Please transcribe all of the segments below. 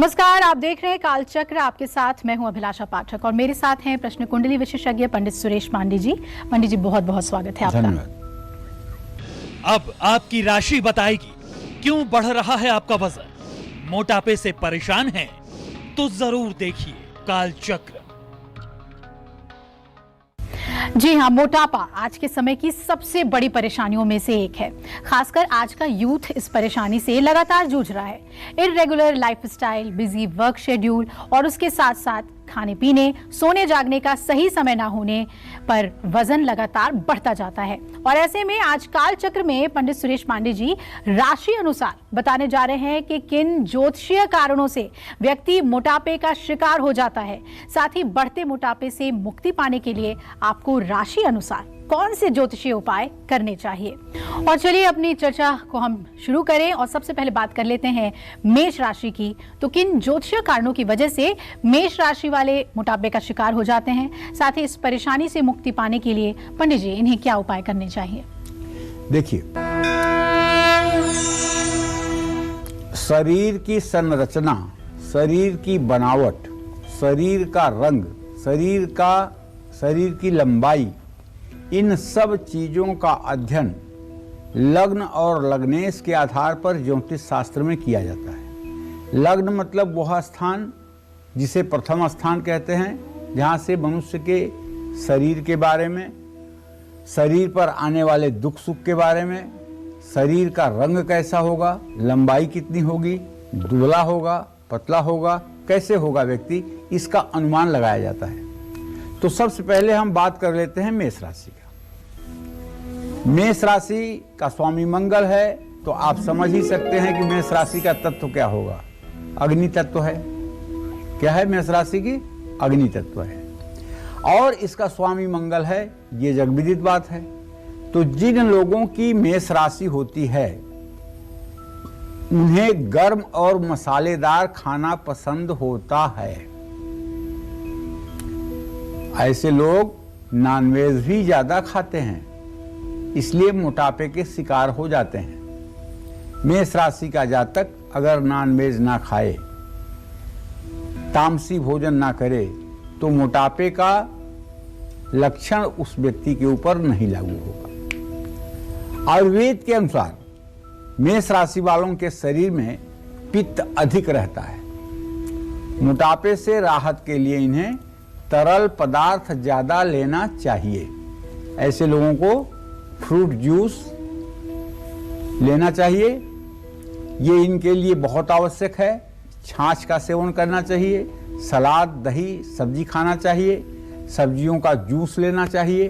नमस्कार, आप देख रहे हैं कालचक्र। आपके साथ मैं हूं अभिलाषा पाठक और मेरे साथ हैं प्रश्न कुंडली विशेषज्ञ पंडित सुरेश पांडे जी। पंडित जी, बहुत बहुत स्वागत है आपका। अब आपकी राशि बताएगी क्यों बढ़ रहा है आपका वजन। मोटापे से परेशान हैं तो जरूर देखिए कालचक्र। जी हाँ, मोटापा आज के समय की सबसे बड़ी परेशानियों में से एक है। खासकर आज का यूथ इस परेशानी से लगातार जूझ रहा है। Irregular lifestyle, busy work schedule और उसके साथ साथ खाने पीने, सोने जागने का सही समय ना होने पर वजन लगातार बढ़ता जाता है। और ऐसे में आज काल चक्र में पंडित सुरेश पांडे जी राशि अनुसार बताने जा रहे हैं कि किन ज्योतिषीय कारणों से व्यक्ति मोटापे का शिकार हो जाता है। साथ ही बढ़ते मोटापे से मुक्ति पाने के लिए आपको राशि अनुसार कौन से ज्योतिषीय उपाय करने चाहिए। और चलिए अपनी चर्चा को हम शुरू करें और सबसे पहले बात कर लेते हैं मेष राशि की। तो किन ज्योतिषीय कारणों की वजह से मेष राशि वाले मोटापे का शिकार हो जाते हैं, साथ ही इस परेशानी से मुक्ति पाने के लिए पंडित जी इन्हें क्या उपाय करने चाहिए। देखिए, शरीर की संरचना, शरीर की बनावट, शरीर का रंग, शरीर की लंबाई, इन सब चीजों का अध्ययन लग्न और लग्नेश के आधार पर ज्योतिष शास्त्र में किया जाता है। लग्न मतलब वह स्थान जिसे प्रथम स्थान कहते हैं, जहाँ से मनुष्य के शरीर के बारे में, शरीर पर आने वाले दुख सुख के बारे में, शरीर का रंग कैसा होगा, लंबाई कितनी होगी, दुबला होगा, पतला होगा, कैसे होगा व्यक्ति, इसका अनुमान लगाया जाता है। तो सबसे पहले हम बात कर लेते हैं मेष राशि का। मेष राशि का स्वामी मंगल है, तो आप समझ ही सकते हैं कि मेष राशि का तत्व क्या होगा। अग्नि तत्व है। क्या है मेष राशि की? अग्नि तत्व है। और इसका स्वामी मंगल है, ये जगविदित बात है। तो जिन लोगों की मेष राशि होती है उन्हें गर्म और मसालेदार खाना पसंद होता है। ऐसे लोग नॉनवेज भी ज्यादा खाते हैं, इसलिए मोटापे के शिकार हो जाते हैं। मेष राशि का जातक अगर नॉनवेज ना खाए, तामसी भोजन ना करे, तो मोटापे का लक्षण उस व्यक्ति के ऊपर नहीं लागू होगा। आयुर्वेद के अनुसार मेष राशि वालों के शरीर में पित्त अधिक रहता है। मोटापे से राहत के लिए इन्हें तरल पदार्थ ज्यादा लेना चाहिए। ऐसे लोगों को फ्रूट जूस लेना चाहिए, ये इनके लिए बहुत आवश्यक है। छाछ का सेवन करना चाहिए, सलाद, दही, सब्जी खाना चाहिए, सब्जियों का जूस लेना चाहिए।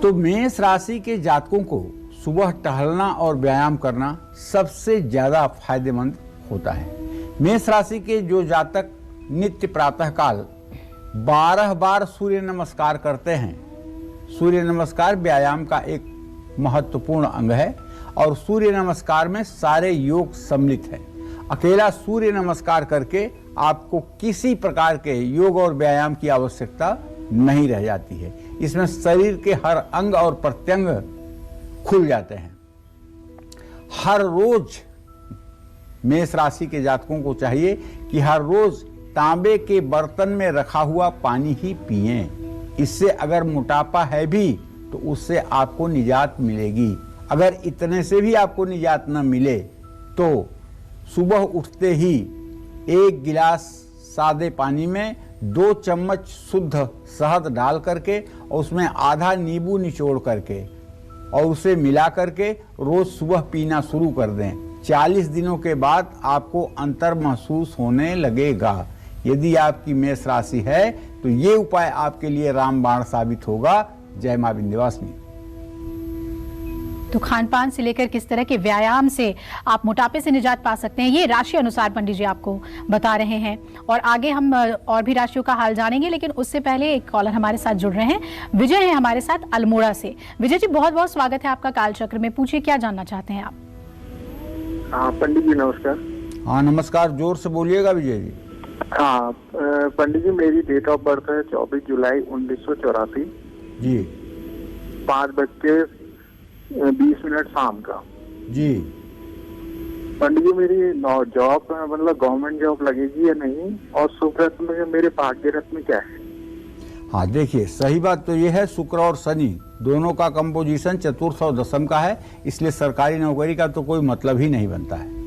तो मेष राशि के जातकों को सुबह टहलना और व्यायाम करना सबसे ज्यादा फायदेमंद होता है। मेष राशि के जो जातक नित्य प्रातःकाल 12 बार सूर्य नमस्कार करते हैं, सूर्य नमस्कार व्यायाम का एक महत्वपूर्ण अंग है और सूर्य नमस्कार में सारे योग सम्मिलित है। अकेला सूर्य नमस्कार करके आपको किसी प्रकार के योग और व्यायाम की आवश्यकता नहीं रह जाती है। इसमें शरीर के हर अंग और प्रत्यंग खुल जाते हैं। हर रोज मेष राशि के जातकों को चाहिए कि हर रोज तांबे के बर्तन में रखा हुआ पानी ही पिएं। इससे अगर मोटापा है भी तो उससे आपको निजात मिलेगी। अगर इतने से भी आपको निजात न मिले तो सुबह उठते ही 1 गिलास सादे पानी में 2 चम्मच शुद्ध शहद डाल करके और उसमें आधा नींबू निचोड़ करके और उसे मिला करके रोज सुबह पीना शुरू कर दें। 40 दिनों के बाद आपको अंतर महसूस होने लगेगा। यदि आपकी मेष राशि है तो ये उपाय आपके लिए रामबाण साबित होगा। जय मां विंध्यवासिनी। तो खान पान से लेकर किस तरह के व्यायाम से आप मोटापे से निजात पा सकते हैं, ये राशि अनुसार पंडित जी आपको बता रहे हैं। और आगे हम और भी राशियों का हाल जानेंगे, लेकिन उससे पहले एक कॉलर हमारे साथ जुड़ रहे हैं। विजय है हमारे साथ अल्मोड़ा से। विजय जी, बहुत बहुत स्वागत है आपका कालचक्र में। पूछिए, क्या जानना चाहते हैं आप। हाँ पंडित जी नमस्कार। हाँ नमस्कार, जोर से बोलिएगा विजय जी। हाँ पंडित जी, मेरी डेट ऑफ बर्थ है 24 जुलाई 1984 जी। 5:20 शाम का जी। पंडित जी मेरी जॉब मतलब गवर्नमेंट जॉब लगेगी या नहीं, और शुभ रत्न में मेरे भाग्य रत्न क्या है? हाँ देखिए, सही बात तो ये है, शुक्र और शनि दोनों का कंपोजिशन चतुर्थ और दशम का है, इसलिए सरकारी नौकरी का तो कोई मतलब ही नहीं बनता है।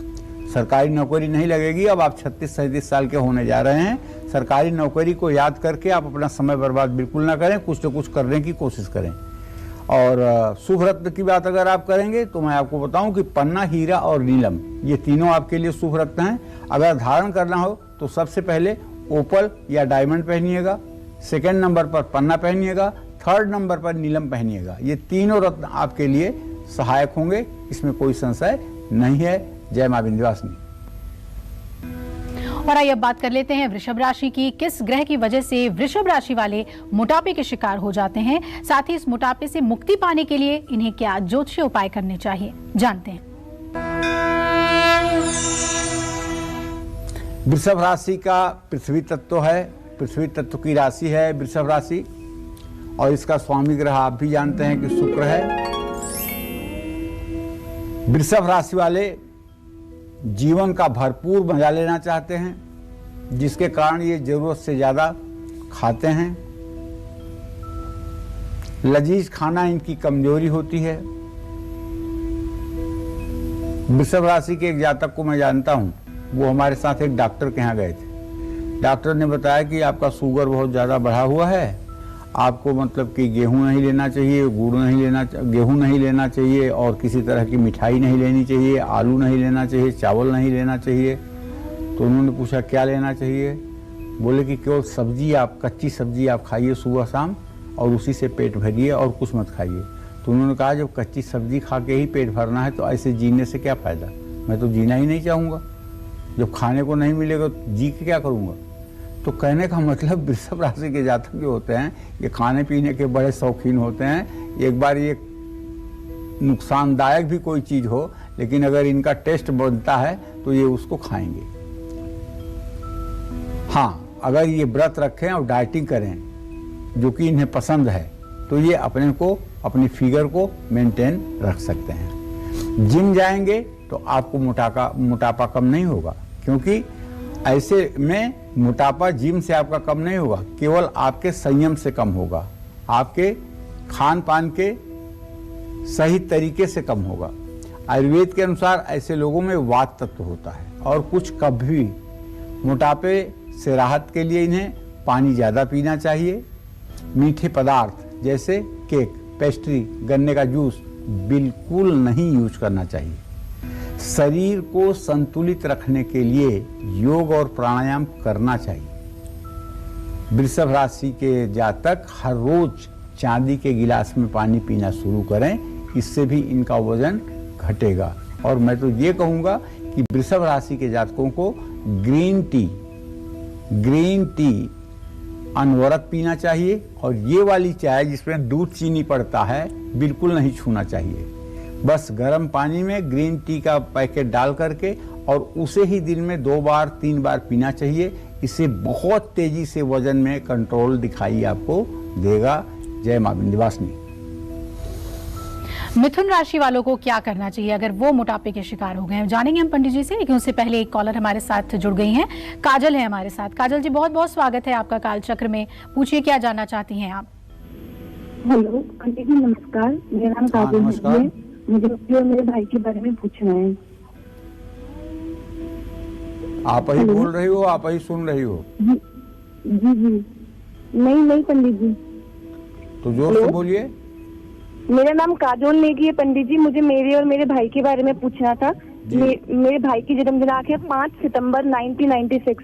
सरकारी नौकरी नहीं लगेगी। अब आप 36-37 साल के होने जा रहे हैं। सरकारी नौकरी को याद करके आप अपना समय बर्बाद बिल्कुल ना करें, कुछ न कुछ करने की कोशिश करें। और शुभ रत्न की बात अगर आप करेंगे तो मैं आपको बताऊं कि पन्ना, हीरा और नीलम ये तीनों आपके लिए शुभ रत्न हैं। अगर धारण करना हो तो सबसे पहले ओपल या डायमंड पहनिएगा, सेकेंड नंबर पर पन्ना पहनिएगा, थर्ड नंबर पर नीलम पहनिएगा। ये तीनों रत्न आपके लिए सहायक होंगे, इसमें कोई संशय नहीं है। जय मां विंध्यवासिनी। और आइए अब बात कर लेते हैं वृषभ राशि की। किस ग्रह की वजह से वृषभ राशि वाले मोटापे के शिकार हो जाते हैं, साथ ही इस मोटापे से मुक्ति पाने के लिए इन्हें क्या ज्योतिषीय उपाय करने चाहिए, जानते हैं। वृषभ राशि का पृथ्वी तत्व है, पृथ्वी तत्व की राशि है वृषभ राशि, और इसका स्वामी ग्रह आप भी जानते हैं कि शुक्र है। वृषभ राशि वाले जीवन का भरपूर मजा लेना चाहते हैं, जिसके कारण ये जरूरत से ज्यादा खाते हैं। लजीज खाना इनकी कमजोरी होती है। वृषभ राशि के एक जातक को मैं जानता हूं, वो हमारे साथ एक डॉक्टर के यहाँ गए थे। डॉक्टर ने बताया कि आपका शुगर बहुत ज़्यादा बढ़ा हुआ है, आपको मतलब कि गेहूं नहीं लेना चाहिए, गुड़ नहीं लेना, गेहूं नहीं लेना चाहिए, और किसी तरह की मिठाई नहीं लेनी चाहिए, आलू नहीं लेना चाहिए, चावल नहीं लेना चाहिए। तो उन्होंने पूछा क्या लेना चाहिए? बोले कि केवल सब्जी, आप कच्ची सब्जी आप खाइए सुबह शाम, और उसी से पेट भरिए और कुछ मत खाइए। तो उन्होंने कहा जब कच्ची सब्जी खा के ही पेट भरना है तो ऐसे जीने से क्या फ़ायदा, मैं तो जीना ही नहीं चाहूँगा। जब खाने को नहीं मिलेगा तो जी के क्या करूँगा? तो कहने का मतलब वृषभ राशि के जातक जो होते हैं ये खाने पीने के बड़े शौकीन होते हैं। एक बार ये नुकसानदायक भी कोई चीज़ हो, लेकिन अगर इनका टेस्ट बनता है तो ये उसको खाएंगे। हाँ, अगर ये व्रत रखें और डाइटिंग करें जो कि इन्हें पसंद है तो ये अपने को, अपनी फिगर को मेंटेन रख सकते हैं। जिम जाएंगे तो आपको मोटापा कम नहीं होगा, क्योंकि ऐसे में मोटापा जिम से आपका कम नहीं होगा, केवल आपके संयम से कम होगा, आपके खान पान के सही तरीके से कम होगा। आयुर्वेद के अनुसार ऐसे लोगों में वात तत्व होता है, और कुछ कभी मोटापे से राहत के लिए इन्हें पानी ज़्यादा पीना चाहिए। मीठे पदार्थ जैसे केक, पेस्ट्री, गन्ने का जूस बिल्कुल नहीं यूज करना चाहिए। शरीर को संतुलित रखने के लिए योग और प्राणायाम करना चाहिए। वृषभ राशि के जातक हर रोज चांदी के गिलास में पानी पीना शुरू करें, इससे भी इनका वजन घटेगा। और मैं तो ये कहूँगा कि वृषभ राशि के जातकों को ग्रीन टी अनवरत पीना चाहिए, और ये वाली चाय जिसमें दूध चीनी पड़ता है बिल्कुल नहीं छूना चाहिए। बस गर्म पानी में ग्रीन टी का पैकेट डाल करके और उसे ही दिन में 2 बार 3 बार पीना चाहिए। इससे बहुत तेजी से वजन में कंट्रोल दिखाई आपको देगा। जय मां विंध्यवासिनी। मिथुन राशि वालों को क्या करना चाहिए अगर वो मोटापे के शिकार हो गए हैं, जानेंगे हम पंडित जी से। लेकिन उससे पहले एक कॉलर हमारे साथ जुड़ गई हैं, काजल है हमारे साथ। काजल जी, बहुत बहुत स्वागत है आपका कालचक्र में। पूछिए क्या जानना चाहती हैं आप। हेलो पंडित जी, नमस्कार। मेरा नाम काजल है। मुझे मेरे भाई के बारे में पूछना है। आप ही बोल रही हो, आप ही सुन रही हो? जी जी। नहीं पंडित जी। तो जोर से बोलिए। मेरा नाम काजोल नेगी है पंडित जी। मुझे मेरे और मेरे भाई के बारे में पूछना था। मेरे भाई की जन्म दिनांक है 5 सितंबर 1996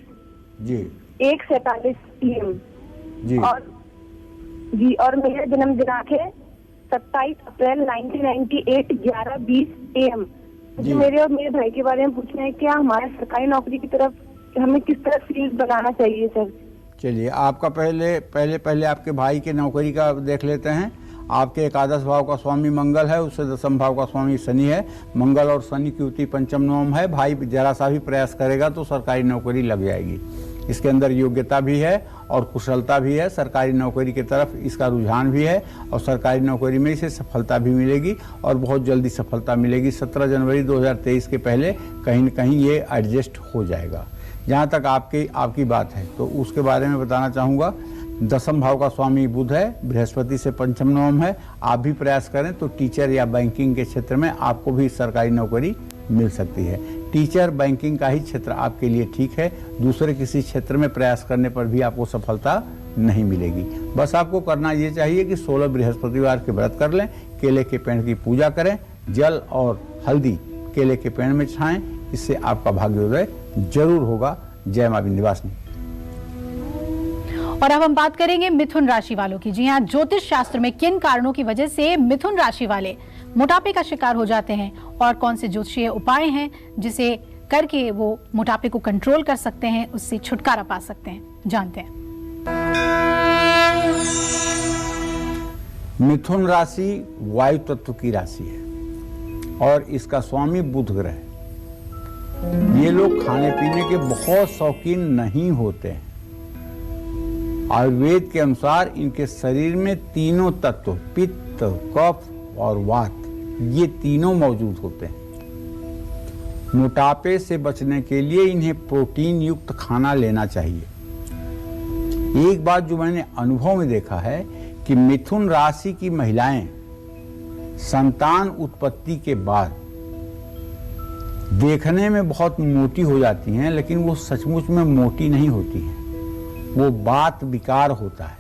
जी, 1:47 PM जी। और मेरा जन्म दिनांक है 27 अप्रैल 1998 11:20 AM। मुझे मेरे और मेरे भाई के बारे में पूछना है, क्या हमारे सरकारी नौकरी की तरफ हमें किस तरह फील्ड बनाना चाहिए सर? चलिए, आपका पहले आपके भाई के नौकरी का देख लेते हैं। आपके एकादश भाव का स्वामी मंगल है, उससे दशम भाव का स्वामी शनि है। मंगल और शनि की युति पंचम नवम है। भाई जरा सा भी प्रयास करेगा तो सरकारी नौकरी लग जाएगी। इसके अंदर योग्यता भी है और कुशलता भी है, सरकारी नौकरी की तरफ इसका रुझान भी है और सरकारी नौकरी में इसे सफलता भी मिलेगी और बहुत जल्दी सफलता मिलेगी। 17 जनवरी 2023 के पहले कहीं न कहीं ये एडजस्ट हो जाएगा। जहाँ तक आपकी बात है तो उसके बारे में बताना चाहूँगा। दसम भाव का स्वामी बुध है, बृहस्पति से पंचम नवम है। आप भी प्रयास करें तो टीचर या बैंकिंग के क्षेत्र में आपको भी सरकारी नौकरी मिल सकती है। टीचर बैंकिंग का ही क्षेत्र आपके लिए ठीक है, दूसरे किसी क्षेत्र में प्रयास करने पर भी आपको सफलता नहीं मिलेगी। बस आपको करना ये चाहिए कि 16 बृहस्पतिवार के व्रत कर लें, केले के पेड़ की पूजा करें, जल और हल्दी केले के पेड़ में छाएं, इससे आपका भाग्योदय जरूर होगा। जय मां विंध्यवासिनी। और अब हम बात करेंगे मिथुन राशि वालों की। जी हाँ, ज्योतिष शास्त्र में किन कारणों की वजह से मिथुन राशि वाले मोटापे का शिकार हो जाते हैं और कौन से ज्योतिषीय उपाय हैं जिसे करके वो मोटापे को कंट्रोल कर सकते हैं, उससे छुटकारा पा सकते हैं, जानते हैं। मिथुन राशि वायु तत्व की राशि है और इसका स्वामी बुध ग्रह है। ये लोग खाने पीने के बहुत शौकीन नहीं होते हैं। आयुर्वेद के अनुसार इनके शरीर में तीनों तत्व पित्त, कफ और वात, ये तीनों मौजूद होते हैं। मोटापे से बचने के लिए इन्हें प्रोटीन युक्त खाना लेना चाहिए। एक बात जो मैंने अनुभव में देखा है कि मिथुन राशि की महिलाएं संतान उत्पत्ति के बाद देखने में बहुत मोटी हो जाती हैं, लेकिन वो सचमुच में मोटी नहीं होती हैं। वो बात विकार होता है,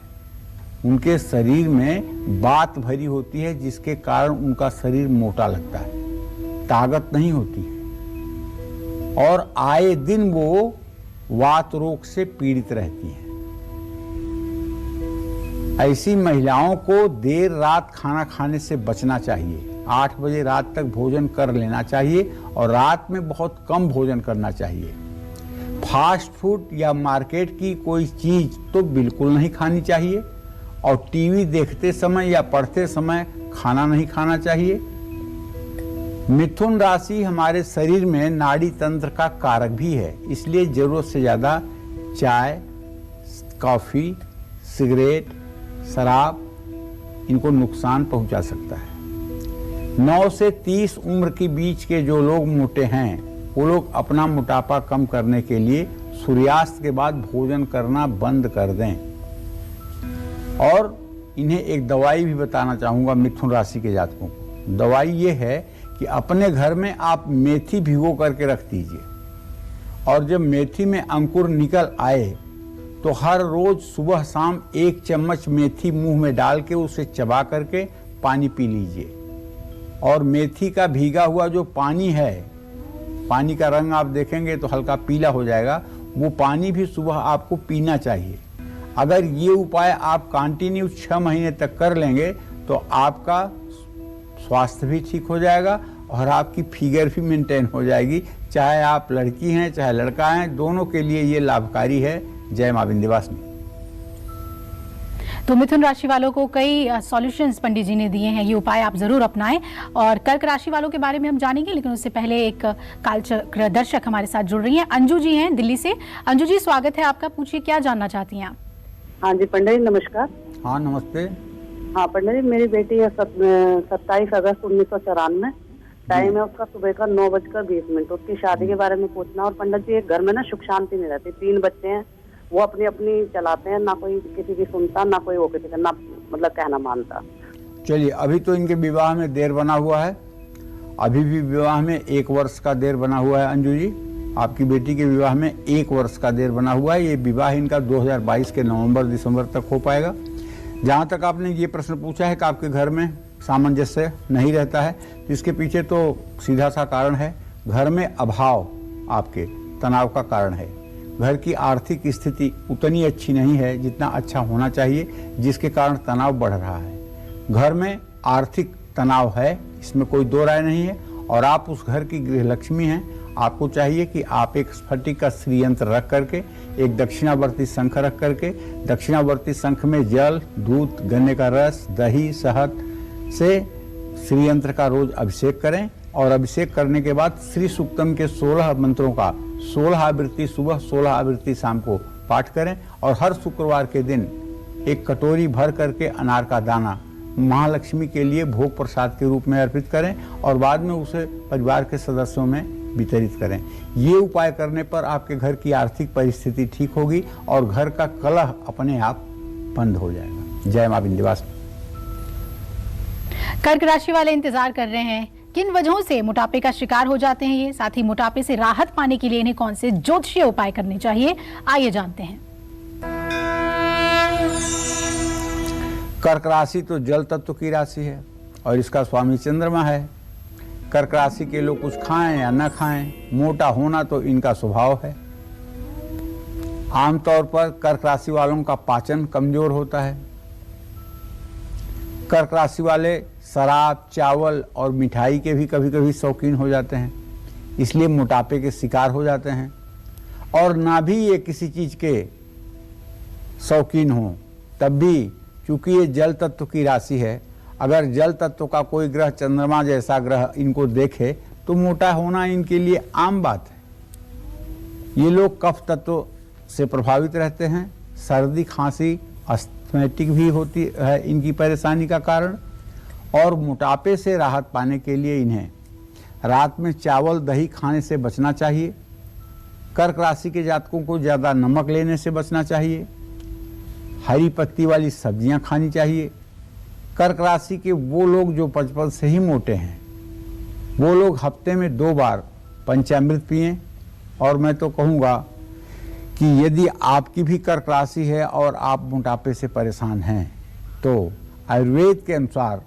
उनके शरीर में बात भरी होती है जिसके कारण उनका शरीर मोटा लगता है, ताकत नहीं होती है और आए दिन वो वात रोग से पीड़ित रहती हैं। ऐसी महिलाओं को देर रात खाना खाने से बचना चाहिए। 8 बजे रात तक भोजन कर लेना चाहिए और रात में बहुत कम भोजन करना चाहिए। फास्ट फूड या मार्केट की कोई चीज तो बिल्कुल नहीं खानी चाहिए और टीवी देखते समय या पढ़ते समय खाना नहीं खाना चाहिए। मिथुन राशि हमारे शरीर में नाड़ी तंत्र का कारक भी है, इसलिए जरूरत से ज्यादा चाय, कॉफी, सिगरेट, शराब इनको नुकसान पहुंचा सकता है। 9 से 30 उम्र के बीच के जो लोग मोटे हैं वो लोग अपना मोटापा कम करने के लिए सूर्यास्त के बाद भोजन करना बंद कर दें। और इन्हें एक दवाई भी बताना चाहूँगा मिथुन राशि के जातकों को। दवाई ये है कि अपने घर में आप मेथी भिगो करके रख दीजिए और जब मेथी में अंकुर निकल आए तो हर रोज सुबह शाम 1 चम्मच मेथी मुंह में डाल के उसे चबा करके पानी पी लीजिए। और मेथी का भीगा हुआ जो पानी है, पानी का रंग आप देखेंगे तो हल्का पीला हो जाएगा, वो पानी भी सुबह आपको पीना चाहिए। अगर ये उपाय आप कंटिन्यू 6 महीने तक कर लेंगे तो आपका स्वास्थ्य भी ठीक हो जाएगा और आपकी फिगर भी मेंटेन हो जाएगी। चाहे आप लड़की हैं चाहे लड़का हैं, दोनों के लिए ये लाभकारी है। जय मां विंध्यवासिनी। तो मिथुन राशि वालों को कई सॉल्यूशंस पंडित जी ने दिए हैं, ये उपाय आप जरूर अपनाएं। और कर्क राशि वालों के बारे में हम जानेंगे, लेकिन उससे पहले एक कालचक्र दर्शक हमारे साथ जुड़ रही हैं। अंजू जी हैं दिल्ली से। अंजू जी, स्वागत है आपका, पूछिए क्या जानना चाहती हैं आप? हाँ जी पंडित जी नमस्कार। हाँ नमस्ते। हाँ पंडित जी, मेरी बेटी है 27 अगस्त 1994। टाइम है उसका सुबह का 9:20। उसकी शादी के बारे में पूछना। और पंडित जी, एक घर में ना सुख शांति नहीं रहती। 3 बच्चे हैं, वो अपनी अपनी चलाते हैं, ना कोई किसी की सुनता, ना कोई वो किसी का ना मतलब कहना मानता। चलिए, अभी तो इनके विवाह में देर बना हुआ है, अभी भी विवाह में 1 वर्ष का देर बना हुआ है। अंजू जी, आपकी बेटी के विवाह में 1 वर्ष का देर बना हुआ है। ये विवाह इनका 2022 के नवंबर-दिसंबर तक हो पाएगा। जहाँ तक आपने ये प्रश्न पूछा है कि आपके घर में सामंजस्य नहीं रहता है, तो इसके पीछे तो सीधा सा कारण है, घर में अभाव आपके तनाव का कारण है। घर की आर्थिक स्थिति उतनी अच्छी नहीं है जितना अच्छा होना चाहिए, जिसके कारण तनाव बढ़ रहा है। घर में आर्थिक तनाव है, इसमें कोई दो राय नहीं है। और आप उस घर की गृहलक्ष्मी हैं, आपको चाहिए कि आप एक स्फटिक का श्रीयंत्र रख करके, एक दक्षिणावर्ती शंख रख करके, दक्षिणावर्ती शंख में जल, दूध, गन्ने का रस, दही, शहद से श्रीयंत्र का रोज अभिषेक करें। और अभिषेक करने के बाद श्री सूक्तम के 16 मंत्रों का 16 आवृत्ति सुबह 16 आवृत्ति शाम को पाठ करें और हर शुक्रवार के दिन एक कटोरी भर करके अनार का दाना महालक्ष्मी के लिए भोग प्रसाद के रूप में अर्पित करें और बाद में उसे परिवार के सदस्यों में वितरित करें। ये उपाय करने पर आपके घर की आर्थिक परिस्थिति ठीक होगी और घर का कलह अपने आप बंद हो जाएगा। जय मां विंध्यवासिनी। कर्क राशि वाले इंतजार कर रहे हैं किन वजहों से मोटापे का शिकार हो जाते हैं ये, साथ ही मोटापे से राहत पाने के लिए इन्हें कौन से ज्योतिषीय उपाय करने चाहिए, आइए जानते हैं। कर्क राशि तो जल तत्व की राशि है और इसका स्वामी चंद्रमा है। कर्क राशि के लोग कुछ खाएं या न खाएं, मोटा होना तो इनका स्वभाव है। आमतौर पर कर्क राशि वालों का पाचन कमजोर होता है। कर्क राशि वाले शराब, चावल और मिठाई के भी कभी कभी शौकीन हो जाते हैं, इसलिए मोटापे के शिकार हो जाते हैं। और ना भी ये किसी चीज के शौकीन हो तब भी, क्योंकि ये जल तत्व की राशि है, अगर जल तत्व का कोई ग्रह चंद्रमा जैसा ग्रह इनको देखे तो मोटा होना इनके लिए आम बात है। ये लोग कफ तत्व से प्रभावित रहते हैं। सर्दी, खांसी, अस्थमैटिक भी होती है इनकी परेशानी का कारण। और मोटापे से राहत पाने के लिए इन्हें रात में चावल, दही खाने से बचना चाहिए। कर्क राशि के जातकों को ज़्यादा नमक लेने से बचना चाहिए। हरी पत्ती वाली सब्जियां खानी चाहिए। कर्क राशि के वो लोग जो बचपन से ही मोटे हैं, वो लोग हफ्ते में 2 बार पंचामृत पिएं। और मैं तो कहूँगा कि यदि आपकी भी कर्क राशि है और आप मोटापे से परेशान हैं तो आयुर्वेद के अनुसार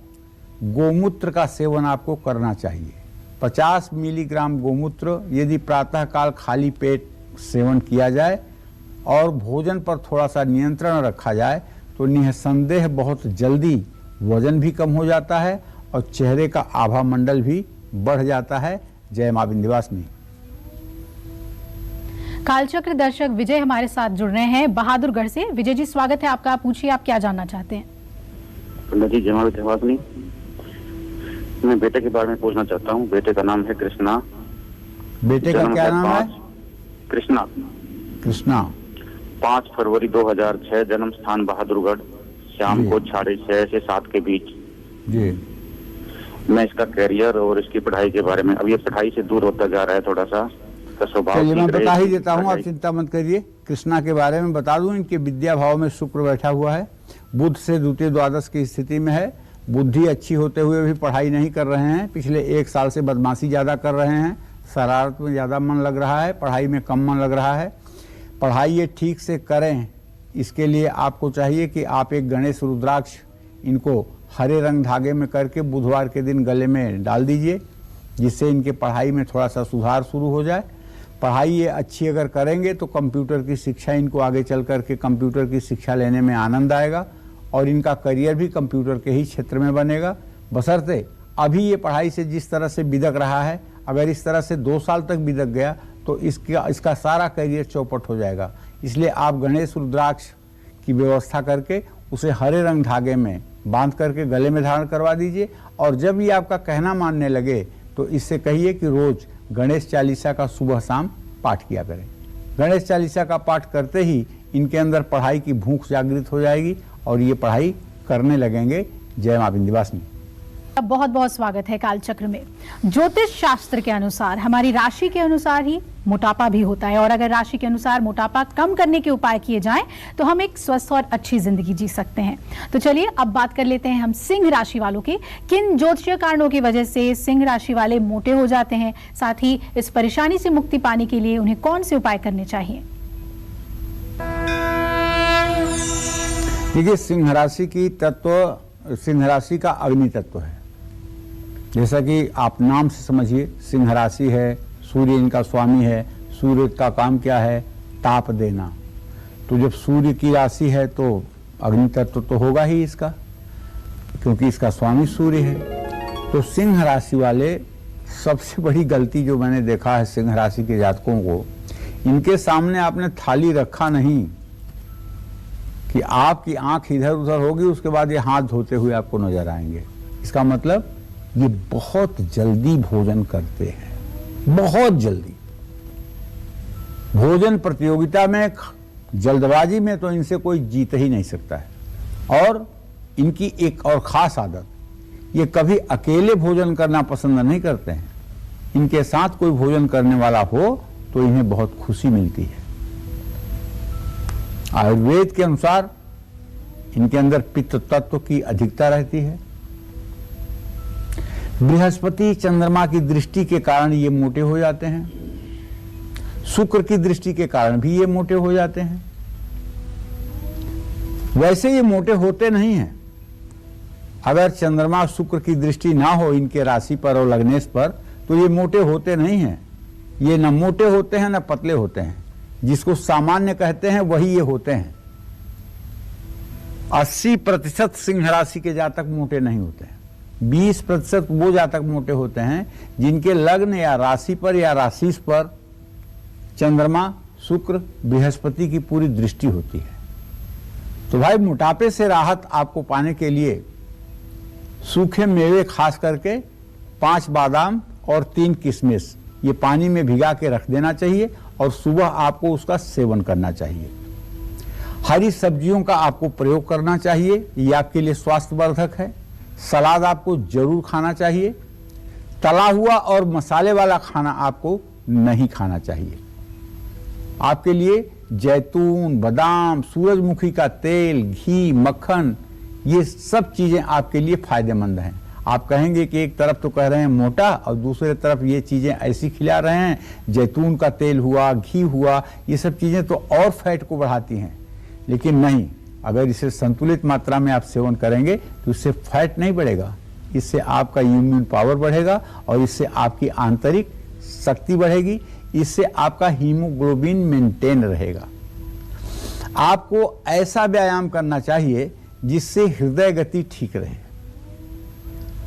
गोमूत्र का सेवन आपको करना चाहिए। 50 मिलीग्राम गोमूत्र यदि प्रातःकाल खाली पेट सेवन किया जाए और भोजन पर थोड़ा सा नियंत्रण रखा जाए तो निसंदेह बहुत जल्दी वजन भी कम हो जाता है और चेहरे का आभा मंडल भी बढ़ जाता है। जय मां विंध्यवासिनी। कालचक्र दर्शक विजय हमारे साथ जुड़ रहे हैं बहादुरगढ़ से। विजय जी, स्वागत है आपका। पूछिए, आप क्या जानना चाहते हैं? पंडित जी, जय मां विंध्यवासिनी। मैं बेटे के बारे में पूछना चाहता हूँ। बेटे का नाम है कृष्णा। बेटे का क्या नाम है? कृष्णा। कृष्णा। 5 फरवरी 2006, जन्म स्थान बहादुरगढ़, शाम को 6:30 से 7 के बीच जी। मैं इसका करियर और इसकी पढ़ाई के बारे में, अब ये पढ़ाई से दूर होता जा रहा है थोड़ा सा, चलिए मैं बता ही देता हूँ, आप चिंता मत करिए। कृष्णा के बारे में बता दूं, इनके विद्या भाव में शुक्र बैठा हुआ है, बुध से द्वितीय द्वादश की स्थिति में है। बुद्धि अच्छी होते हुए भी पढ़ाई नहीं कर रहे हैं। पिछले 1 साल से बदमाशी ज़्यादा कर रहे हैं, शरारत में ज़्यादा मन लग रहा है, पढ़ाई में कम मन लग रहा है। पढ़ाई ये ठीक से करें, इसके लिए आपको चाहिए कि आप एक गणेश रुद्राक्ष इनको हरे रंग धागे में करके बुधवार के दिन गले में डाल दीजिए, जिससे इनके पढ़ाई में थोड़ा सा सुधार शुरू हो जाए। पढ़ाई ये अच्छी अगर करेंगे तो कंप्यूटर की शिक्षा, इनको आगे चल करके कंप्यूटर की शिक्षा लेने में आनंद आएगा और इनका करियर भी कंप्यूटर के ही क्षेत्र में बनेगा। बशर्ते अभी ये पढ़ाई से जिस तरह से बिदक रहा है, अगर इस तरह से 2 साल तक बिदक गया तो इसका सारा करियर चौपट हो जाएगा। इसलिए आप गणेश रुद्राक्ष की व्यवस्था करके उसे हरे रंग धागे में बांध करके गले में धारण करवा दीजिए। और जब ये आपका कहना मानने लगे तो इससे कहिए कि रोज गणेश चालीसा का सुबह शाम पाठ किया करें। गणेश चालीसा का पाठ करते ही इनके अंदर पढ़ाई की भूख जागृत हो जाएगी और ये पढ़ाई करने लगेंगे। जय मां विंध्यवासिनी। बहुत बहुत स्वागत है कालचक्र में। ज्योतिष शास्त्र के अनुसार हमारी राशि के अनुसार ही मोटापा भी होता है और अगर राशि के अनुसार मोटापा कम करने के उपाय किए जाएं तो हम एक स्वस्थ और अच्छी जिंदगी जी सकते हैं। तो चलिए अब बात कर लेते हैं हम सिंह राशि वालों की। किन ज्योतिषीय कारणों की वजह से सिंह राशि वाले मोटे हो जाते हैं, साथ ही इस परेशानी से मुक्ति पाने के लिए उन्हें कौन से उपाय करने चाहिए? देखिए, सिंह राशि की तत्व, सिंह राशि का अग्नि तत्व है। जैसा कि आप नाम से समझिए, सिंह राशि है, सूर्य इनका स्वामी है। सूर्य का काम क्या है? ताप देना। तो जब सूर्य की राशि है तो अग्नि तत्व तो होगा ही इसका, क्योंकि इसका स्वामी सूर्य है। तो सिंह राशि वाले, सबसे बड़ी गलती जो मैंने देखा है सिंह राशि के जातकों को, इनके सामने आपने थाली रखा नहीं कि आपकी आंख इधर उधर होगी, उसके बाद ये हाथ धोते हुए आपको नजर आएंगे। इसका मतलब ये बहुत जल्दी भोजन करते हैं, बहुत जल्दी। भोजन प्रतियोगिता में जल्दबाजी में तो इनसे कोई जीत ही नहीं सकता है। और इनकी एक और खास आदत, ये कभी अकेले भोजन करना पसंद नहीं करते हैं। इनके साथ कोई भोजन करने वाला हो तो इन्हें बहुत खुशी मिलती है। आयुर्वेद के अनुसार इनके अंदर पित्त तत्व की अधिकता रहती है। बृहस्पति चंद्रमा की दृष्टि के कारण ये मोटे हो जाते हैं। शुक्र की दृष्टि के कारण भी ये मोटे हो जाते हैं। वैसे ये मोटे होते नहीं हैं। अगर चंद्रमा शुक्र की दृष्टि ना हो इनके राशि पर और लग्नेश पर तो ये मोटे होते नहीं हैं। ये न मोटे होते हैं न पतले होते हैं। जिसको सामान्य कहते हैं वही ये होते हैं। 80% सिंह राशि के जातक मोटे नहीं होते हैं। 20% वो जातक मोटे होते हैं जिनके लग्न या राशि पर या राशि पर चंद्रमा शुक्र बृहस्पति की पूरी दृष्टि होती है। तो भाई मोटापे से राहत आपको पाने के लिए सूखे मेवे खास करके 5 बादाम और 3 किशमिश ये पानी में भिगा के रख देना चाहिए और सुबह आपको उसका सेवन करना चाहिए। हरी सब्जियों का आपको प्रयोग करना चाहिए, ये आपके लिए स्वास्थ्यवर्धक है। सलाद आपको जरूर खाना चाहिए। तला हुआ और मसाले वाला खाना आपको नहीं खाना चाहिए। आपके लिए जैतून, बादाम, सूरजमुखी का तेल, घी, मक्खन ये सब चीजें आपके लिए फायदेमंद हैं। आप कहेंगे कि एक तरफ तो कह रहे हैं मोटा और दूसरे तरफ ये चीजें ऐसी खिला रहे हैं, जैतून का तेल हुआ, घी हुआ, ये सब चीजें तो और फैट को बढ़ाती हैं। लेकिन नहीं, अगर इसे संतुलित मात्रा में आप सेवन करेंगे तो इससे फैट नहीं बढ़ेगा। इससे आपका इम्यून पावर बढ़ेगा और इससे आपकी आंतरिक शक्ति बढ़ेगी। इससे आपका हीमोग्लोबिन मेंटेन रहेगा। आपको ऐसा व्यायाम करना चाहिए जिससे हृदय गति ठीक रहे।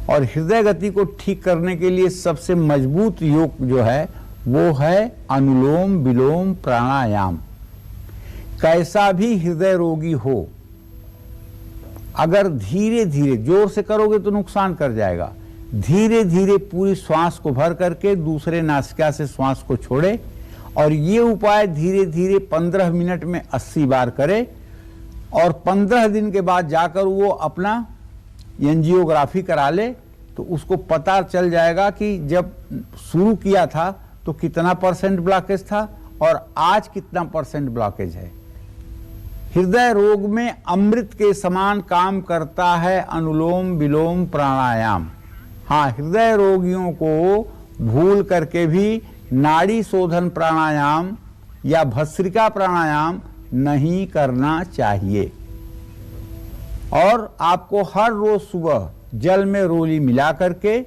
और हृदय गति को ठीक करने के लिए सबसे मजबूत योग जो है वो है अनुलोम विलोम प्राणायाम। कैसा भी हृदय रोगी हो, अगर धीरे धीरे, जोर से करोगे तो नुकसान कर जाएगा। धीरे धीरे पूरी श्वास को भर करके दूसरे नासिका से श्वास को छोड़े और ये उपाय धीरे धीरे 15 मिनट में 80 बार करे और 15 दिन के बाद जाकर वो अपना एंजियोग्राफी करा ले तो उसको पता चल जाएगा कि जब शुरू किया था तो कितना % ब्लॉकेज था और आज कितना % ब्लॉकेज है। हृदय रोग में अमृत के समान काम करता है अनुलोम विलोम प्राणायाम। हाँ, हृदय रोगियों को भूल करके भी नाड़ी शोधन प्राणायाम या भस्त्रिका प्राणायाम नहीं करना चाहिए। और आपको हर रोज सुबह जल में रोली मिला करके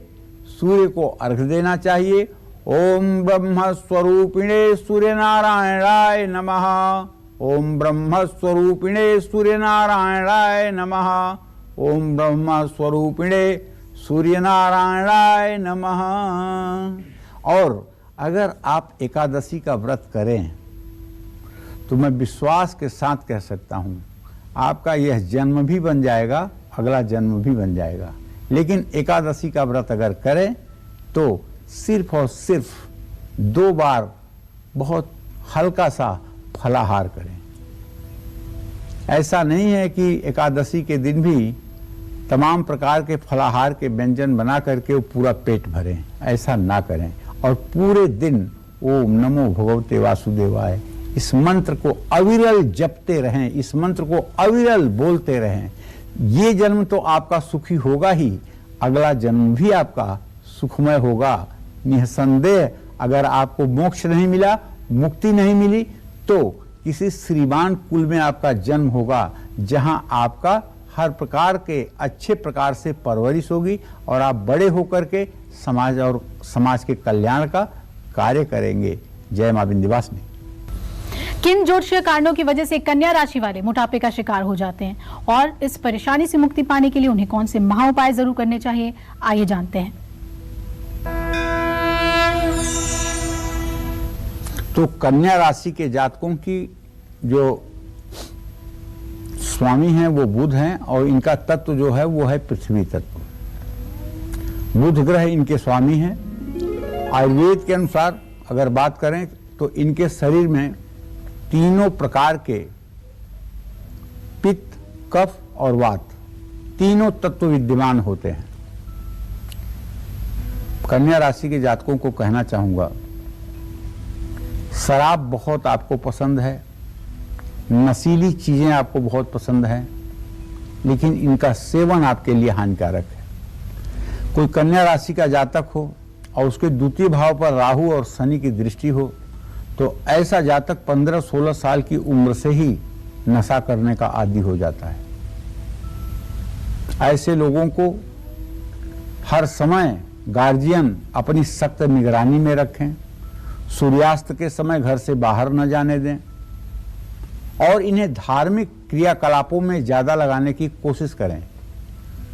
सूर्य को अर्घ देना चाहिए। ओम ब्रह्म स्वरूपिणे सूर्य नारायणाय नमः। ओम ब्रह्म स्वरूपिणे सूर्य नारायणाय नमः। ओम ब्रह्म स्वरूपिणे सूर्य नारायणाय नमः। और अगर आप एकादशी का व्रत करें तो मैं विश्वास के साथ कह सकता हूं आपका यह जन्म भी बन जाएगा, अगला जन्म भी बन जाएगा। लेकिन एकादशी का व्रत अगर करें तो सिर्फ और सिर्फ 2 बार बहुत हल्का सा फलाहार करें। ऐसा नहीं है कि एकादशी के दिन भी तमाम प्रकार के फलाहार के व्यंजन बना करके वो पूरा पेट भरें, ऐसा ना करें। और पूरे दिन ओम नमो भगवते वासुदेवाय इस मंत्र को अविरल जपते रहें, इस मंत्र को अविरल बोलते रहें। ये जन्म तो आपका सुखी होगा ही, अगला जन्म भी आपका सुखमय होगा निसंदेह। अगर आपको मोक्ष नहीं मिला, मुक्ति नहीं मिली, तो किसी श्रीमान कुल में आपका जन्म होगा जहां आपका हर प्रकार के अच्छे प्रकार से परवरिश होगी और आप बड़े होकर के समाज और समाज के कल्याण का कार्य करेंगे। जय मां विंध्यवासिनी। किन ज्योतिषीय कारणों की वजह से कन्या राशि वाले मोटापे का शिकार हो जाते हैं और इस परेशानी से मुक्ति पाने के लिए उन्हें कौन से महा उपाय जरूर करने चाहिए, आइए जानते हैं। तो कन्या राशि के जातकों की जो स्वामी हैं वो बुध हैं और इनका तत्व जो है वो है पृथ्वी तत्व। बुध ग्रह इनके स्वामी हैं। आयुर्वेद के अनुसार अगर बात करें तो इनके शरीर में तीनों प्रकार के पित्त, कफ और वात तीनों तत्व विद्यमान होते हैं। कन्या राशि के जातकों को कहना चाहूंगा, शराब बहुत आपको पसंद है, नशीली चीजें आपको बहुत पसंद हैं, लेकिन इनका सेवन आपके लिए हानिकारक है। कोई कन्या राशि का जातक हो और उसके द्वितीय भाव पर राहु और शनि की दृष्टि हो, तो ऐसा जातक 15-16 साल की उम्र से ही नशा करने का आदी हो जाता है। ऐसे लोगों को हर समय गार्जियन अपनी सख्त निगरानी में रखें, सूर्यास्त के समय घर से बाहर न जाने दें और इन्हें धार्मिक क्रियाकलापों में ज्यादा लगाने की कोशिश करें।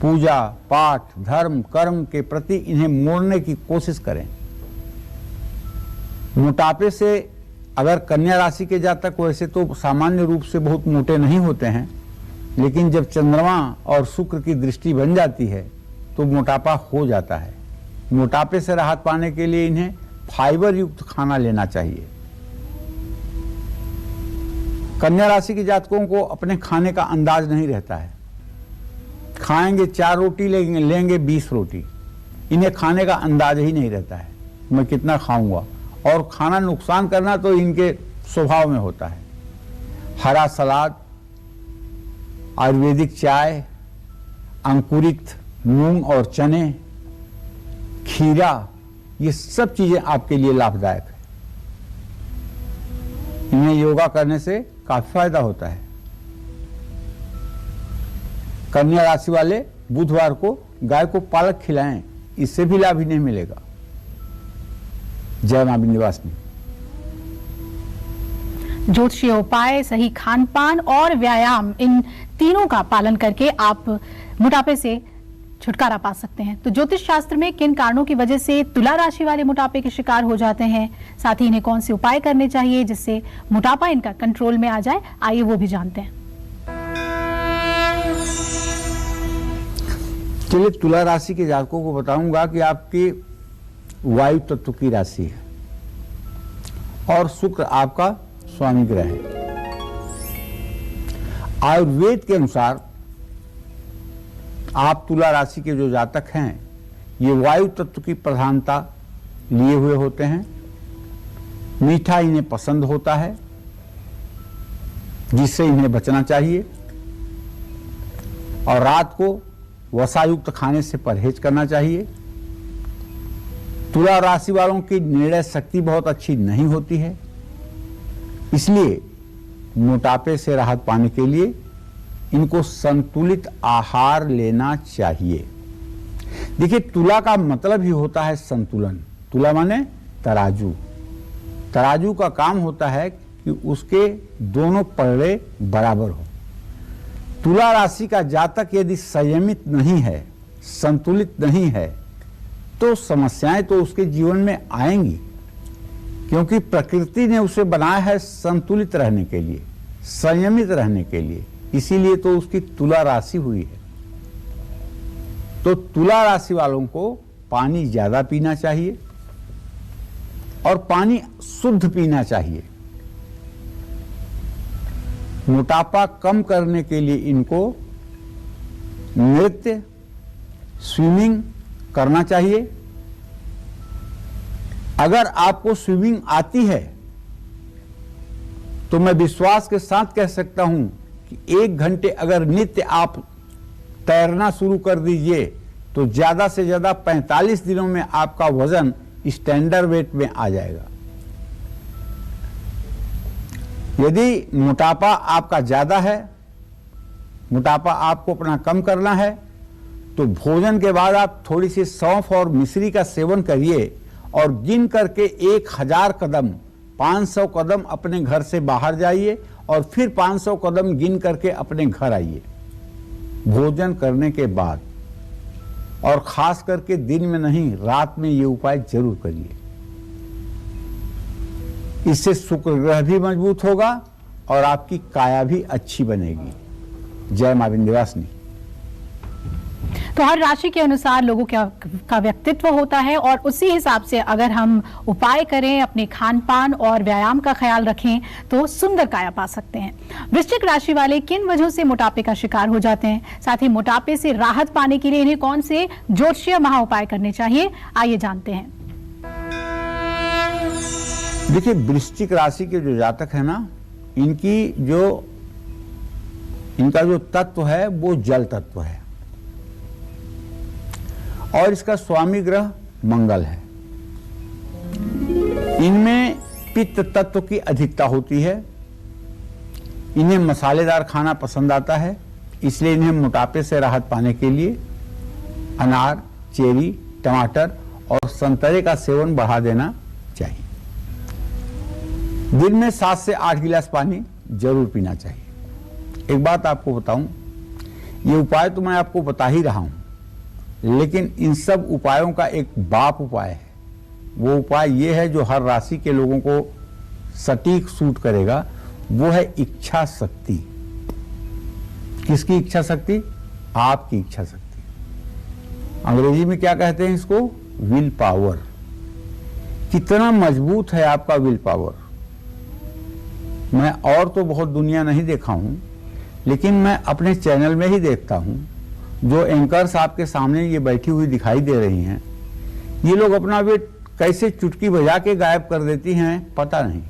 पूजा पाठ, धर्म, कर्म के प्रति इन्हें मोड़ने की कोशिश करें। मोटापे से अगर कन्या राशि के जातक वैसे तो सामान्य रूप से बहुत मोटे नहीं होते हैं, लेकिन जब चंद्रमा और शुक्र की दृष्टि बन जाती है तो मोटापा हो जाता है। मोटापे से राहत पाने के लिए इन्हें फाइबर युक्त खाना लेना चाहिए। कन्या राशि के जातकों को अपने खाने का अंदाज नहीं रहता है। खाएंगे 4 रोटी, लेंगे 20 रोटी। इन्हें खाने का अंदाज ही नहीं रहता है, मैं कितना खाऊंगा, और खाना नुकसान करना तो इनके स्वभाव में होता है। हरा सलाद, आयुर्वेदिक चाय, अंकुरित मूंग और चने, खीरा, ये सब चीजें आपके लिए लाभदायक है। इन्हें योगा करने से काफी फायदा होता है। कन्या राशि वाले बुधवार को गाय को पालक खिलाएं, इससे भी लाभ ही नहीं मिलेगा। जय मां विंध्यवासिनी। ज्योतिषीय उपाय, सही खान पान और व्यायाम, इन तीनों का पालन करके आप मोटापे से छुटकारा पा सकते हैं। तो ज्योतिष शास्त्र में किन कारणों की वजह से तुला राशि वाले मोटापे के शिकार हो जाते हैं, साथ ही इन्हें कौन से उपाय करने चाहिए जिससे मोटापा इनका कंट्रोल में आ जाए, आइए वो भी जानते हैं। चलिए, तुला राशि के जातकों को बताऊंगा कि आपकी वायु तत्व की राशि है और शुक्र आपका स्वामी ग्रह है। आयुर्वेद के अनुसार आप तुला राशि के जो जातक हैं, ये वायु तत्व की प्रधानता लिए हुए होते हैं। मीठा इन्हें पसंद होता है, जिससे इन्हें बचना चाहिए, और रात को वसायुक्त खाने से परहेज करना चाहिए। तुला राशि वालों की निर्णय शक्ति बहुत अच्छी नहीं होती है, इसलिए मोटापे से राहत पाने के लिए इनको संतुलित आहार लेना चाहिए। देखिए, तुला का मतलब ही होता है संतुलन। तुला माने तराजू। तराजू का काम होता है कि उसके दोनों पलड़े बराबर हो। तुला राशि का जातक यदि संयमित नहीं है, संतुलित नहीं है, तो समस्याएं तो उसके जीवन में आएंगी, क्योंकि प्रकृति ने उसे बनाया है संतुलित रहने के लिए, संयमित रहने के लिए, इसीलिए तो उसकी तुला राशि हुई है। तो तुला राशि वालों को पानी ज्यादा पीना चाहिए और पानी शुद्ध पीना चाहिए। मोटापा कम करने के लिए इनको नृत्य, स्विमिंग करना चाहिए। अगर आपको स्विमिंग आती है तो मैं विश्वास के साथ कह सकता हूं कि 1 घंटे अगर नित्य आप तैरना शुरू कर दीजिए तो ज्यादा से ज्यादा 45 दिनों में आपका वजन स्टैंडर्ड वेट में आ जाएगा। यदि मोटापा आपका ज्यादा है, मोटापा आपको अपना कम करना है, तो भोजन के बाद आप थोड़ी सी सौंफ और मिश्री का सेवन करिए और गिन करके 1000 कदम, 500 कदम अपने घर से बाहर जाइए और फिर 500 कदम गिन करके अपने घर आइए भोजन करने के बाद। और खास करके दिन में नहीं, रात में ये उपाय जरूर करिए। इससे शुक्र ग्रह भी मजबूत होगा और आपकी काया भी अच्छी बनेगी। जय मां विंध्यवासिनी। तो हर राशि के अनुसार लोगों का व्यक्तित्व होता है और उसी हिसाब से अगर हम उपाय करें, अपने खान पान और व्यायाम का ख्याल रखें तो सुंदर काया पा सकते हैं। वृश्चिक राशि वाले किन वजहों से मोटापे का शिकार हो जाते हैं, साथ ही मोटापे से राहत पाने के लिए इन्हें कौन से ज्योतिषीय महा उपाय करने चाहिए, आइए जानते हैं। देखिए, वृश्चिक राशि के जो जातक है ना, इनका जो तत्व है वो जल तत्व है और इसका स्वामी ग्रह मंगल है। इनमें पित्त तत्व की अधिकता होती है। इन्हें मसालेदार खाना पसंद आता है, इसलिए इन्हें मोटापे से राहत पाने के लिए अनार, चेरी, टमाटर और संतरे का सेवन बढ़ा देना चाहिए। दिन में 7 से 8 गिलास पानी जरूर पीना चाहिए। एक बात आपको बताऊं, ये उपाय तो मैं आपको बता ही रहा हूं, लेकिन इन सब उपायों का एक बाप उपाय है। वो उपाय ये है जो हर राशि के लोगों को सटीक सूट करेगा, वो है इच्छा शक्ति। किसकी इच्छा शक्ति? आपकी इच्छा शक्ति। अंग्रेजी में क्या कहते हैं इसको? Will power. कितना मजबूत है आपका विल पावर। मैं और तो बहुत दुनिया नहीं देखा हूं, लेकिन मैं अपने चैनल में ही देखता हूं। जो एंकर्स आपके सामने ये बैठी हुई दिखाई दे रही हैं, ये लोग अपना वेट कैसे चुटकी बजा के गायब कर देती हैं पता नहीं।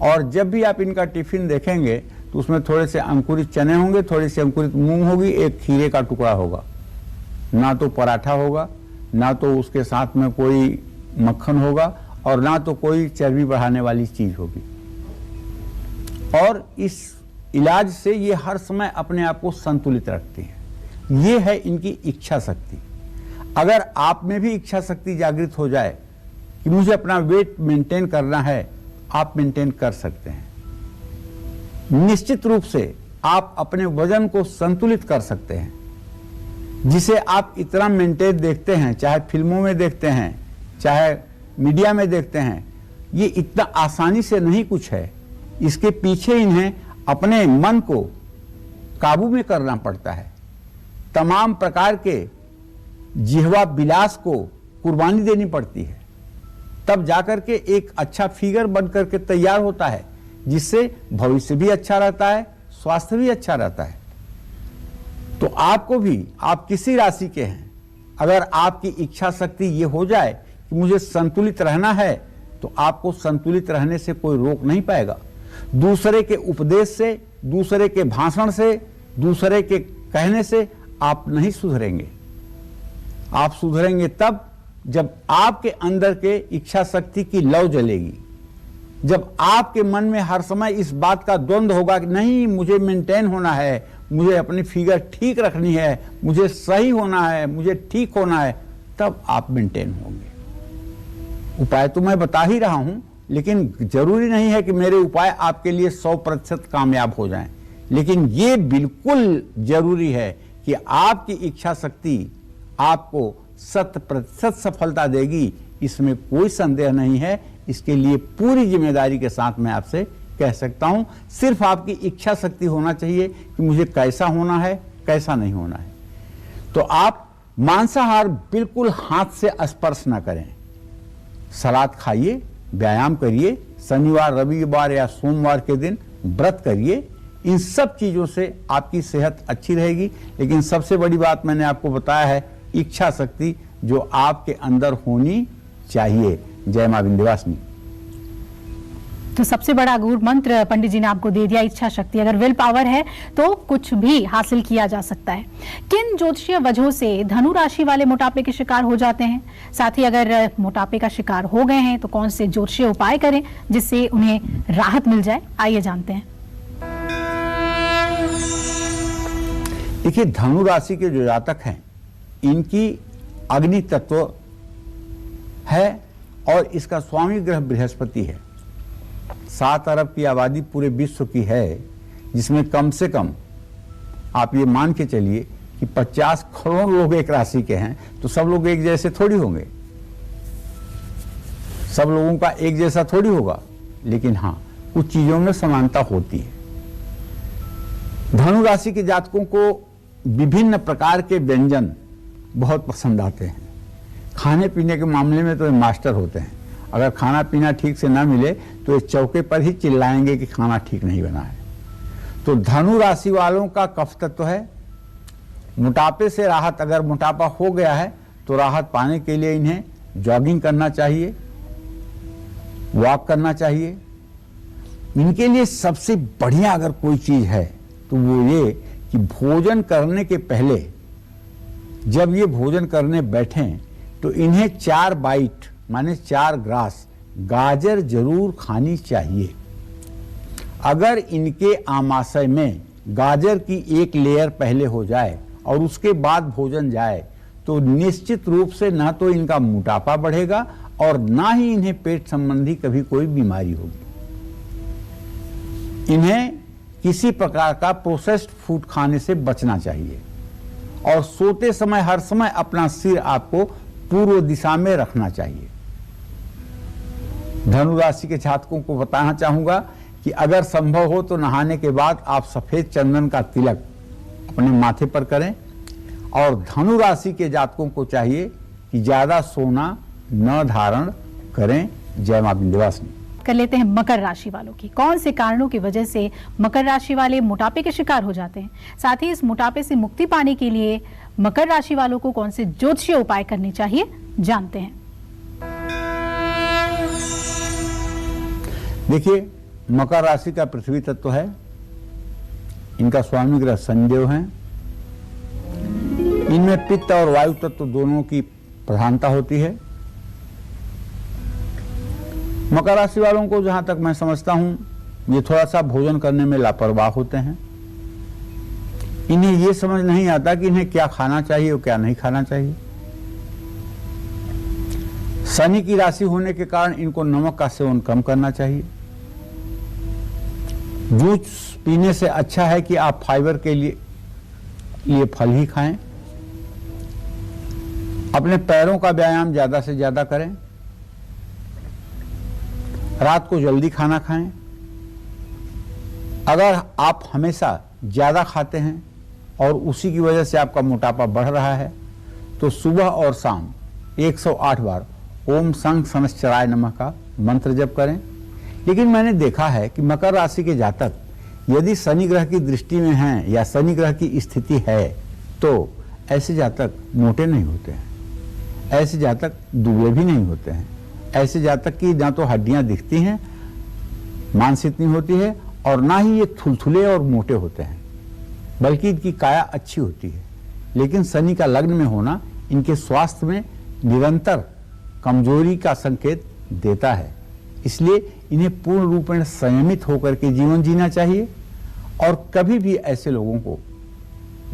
और जब भी आप इनका टिफिन देखेंगे तो उसमें थोड़े से अंकुरित चने होंगे, थोड़ी सी अंकुरित मूंग होगी, एक खीरे का टुकड़ा होगा। ना तो पराठा होगा, ना तो उसके साथ में कोई मक्खन होगा, और ना तो कोई चर्बी बढ़ाने वाली चीज होगी। और इस इलाज से ये हर समय अपने आप को संतुलित रखती हैं। ये है इनकी इच्छा शक्ति। अगर आप में भी इच्छा शक्ति जागृत हो जाए कि मुझे अपना वेट मेंटेन करना है, आप मेंटेन कर सकते हैं। निश्चित रूप से आप अपने वजन को संतुलित कर सकते हैं। जिसे आप इतना मेंटेन देखते हैं, चाहे फिल्मों में देखते हैं, चाहे मीडिया में देखते हैं, ये इतना आसानी से नहीं कुछ है। इसके पीछे इन्हें अपने मन को काबू में करना पड़ता है। तमाम प्रकार के जिह्वा विलास को कुर्बानी देनी पड़ती है, तब जाकर के एक अच्छा फिगर बन करके तैयार होता है, जिससे भविष्य भी अच्छा रहता है, स्वास्थ्य भी अच्छा रहता है। तो आपको भी, आप किसी राशि के हैं, अगर आपकी इच्छा शक्ति ये हो जाए कि मुझे संतुलित रहना है, तो आपको संतुलित रहने से कोई रोक नहीं पाएगा। दूसरे के उपदेश से, दूसरे के भाषण से, दूसरे के कहने से आप नहीं सुधरेंगे। आप सुधरेंगे तब जब आपके अंदर के इच्छा शक्ति की लौ जलेगी, जब आपके मन में हर समय इस बात का द्वंद्व होगा कि नहीं, मुझे मेंटेन होना है, मुझे अपनी फिगर ठीक रखनी है, मुझे सही होना है, मुझे ठीक होना है, तब आप मेंटेन होंगे। उपाय तो मैं बता ही रहा हूं, लेकिन जरूरी नहीं है कि मेरे उपाय आपके लिए 100% कामयाब हो जाएं। लेकिन ये बिल्कुल जरूरी है कि आपकी इच्छा शक्ति आपको 100% सफलता देगी, इसमें कोई संदेह नहीं है। इसके लिए पूरी जिम्मेदारी के साथ मैं आपसे कह सकता हूं, सिर्फ आपकी इच्छा शक्ति होना चाहिए कि मुझे कैसा होना है, कैसा नहीं होना है। तो आप मांसाहार बिल्कुल हाथ से स्पर्श ना करें। सलाद खाइए, व्यायाम करिए, शनिवार, रविवार या सोमवार के दिन व्रत करिए। इन सब चीजों से आपकी सेहत अच्छी रहेगी। लेकिन सबसे बड़ी बात मैंने आपको बताया है, इच्छा शक्ति जो आपके अंदर होनी चाहिए। जय मां विंध्यवासिनी। तो सबसे बड़ा गुरु मंत्र पंडित जी ने आपको दे दिया, इच्छा शक्ति। अगर विल पावर है तो कुछ भी हासिल किया जा सकता है। किन ज्योतिषीय वजहों से धनु राशि वाले मोटापे के शिकार हो जाते हैं, साथ ही अगर मोटापे का शिकार हो गए हैं तो कौन से ज्योतिषीय उपाय करें जिससे उन्हें राहत मिल जाए, आइए जानते हैं। देखिए, धनु राशि के जो जातक हैं, इनकी अग्नि तत्व है और इसका स्वामी ग्रह बृहस्पति है। 7 अरब की आबादी पूरे विश्व की है, जिसमें कम से कम आप ये मान के चलिए कि 50 करोड़ लोग एक राशि के हैं, तो सब लोग एक जैसे थोड़ी होंगे, सब लोगों का एक जैसा थोड़ी होगा। लेकिन हाँ, कुछ चीजों में समानता होती है। धनु राशि के जातकों को विभिन्न प्रकार के व्यंजन बहुत पसंद आते हैं। खाने पीने के मामले में तो ये मास्टर होते हैं। अगर खाना पीना ठीक से ना मिले तो ये चौके पर ही चिल्लाएंगे कि खाना ठीक नहीं बना है। तो धनु राशि वालों का कफ तत्व है। मोटापे से राहत, अगर मोटापा हो गया है तो राहत पाने के लिए इन्हें जॉगिंग करना चाहिए, वॉक करना चाहिए। इनके लिए सबसे बढ़िया अगर कोई चीज है तो वो ये कि भोजन करने के पहले जब ये भोजन करने बैठें तो इन्हें 4 बाइट माने 4 ग्रास गाजर जरूर खानी चाहिए। अगर इनके आमाशय में गाजर की एक लेयर पहले हो जाए और उसके बाद भोजन जाए तो निश्चित रूप से ना तो इनका मोटापा बढ़ेगा और ना ही इन्हें पेट संबंधी कभी कोई बीमारी होगी। इन्हें किसी प्रकार का प्रोसेस्ड फूड खाने से बचना चाहिए और सोते समय हर समय अपना सिर आपको पूर्व दिशा में रखना चाहिए। धनु राशि के जातकों को बताना चाहूंगा कि अगर संभव हो तो नहाने के बाद आप सफेद चंदन का तिलक अपने माथे पर करें और धनु राशि के जातकों को चाहिए कि ज्यादा सोना न धारण करें। जय मां विंध्यवासिनी। कर लेते हैं मकर राशि वालों की। कौन से कारणों की वजह से मकर राशि वाले मोटापे के शिकार हो जाते हैं, साथ ही इस मोटापे से मुक्ति पाने के लिए मकर राशि वालों को कौन से ज्योतिषीय उपाय करने चाहिए, जानते हैं। देखिए, मकर राशि का पृथ्वी तत्व है। इनका स्वामी ग्रह शनिदेव है। इनमें पित्त और वायु तत्व दोनों की प्रधानता होती है। मकर राशि वालों को जहां तक मैं समझता हूं ये थोड़ा सा भोजन करने में लापरवाह होते हैं। इन्हें ये समझ नहीं आता कि इन्हें क्या खाना चाहिए और क्या नहीं खाना चाहिए। शनि की राशि होने के कारण इनको नमक का सेवन कम करना चाहिए। जूस पीने से अच्छा है कि आप फाइबर के लिए फल ही खाएं। अपने पैरों का व्यायाम ज्यादा से ज्यादा करें। रात को जल्दी खाना खाएं। अगर आप हमेशा ज्यादा खाते हैं और उसी की वजह से आपका मोटापा बढ़ रहा है तो सुबह और शाम 108 बार ओम संग शनश्चराय नमः का मंत्र जप करें। लेकिन मैंने देखा है कि मकर राशि के जातक यदि शनि ग्रह की दृष्टि में हैं या शनि ग्रह की स्थिति है तो ऐसे जातक मोटे नहीं होते हैं, ऐसे जातक दुबले भी नहीं होते हैं। ऐसे जातक की ना तो हड्डियां दिखती हैं, मांसपेशी होती है और ना ही ये थुलथुले और मोटे होते हैं, बल्कि इनकी काया अच्छी होती है। लेकिन शनि का लग्न में होना इनके स्वास्थ्य में निरंतर कमजोरी का संकेत देता है। इसलिए इन्हें पूर्ण रूप में संयमित होकर के जीवन जीना चाहिए और कभी भी ऐसे लोगों को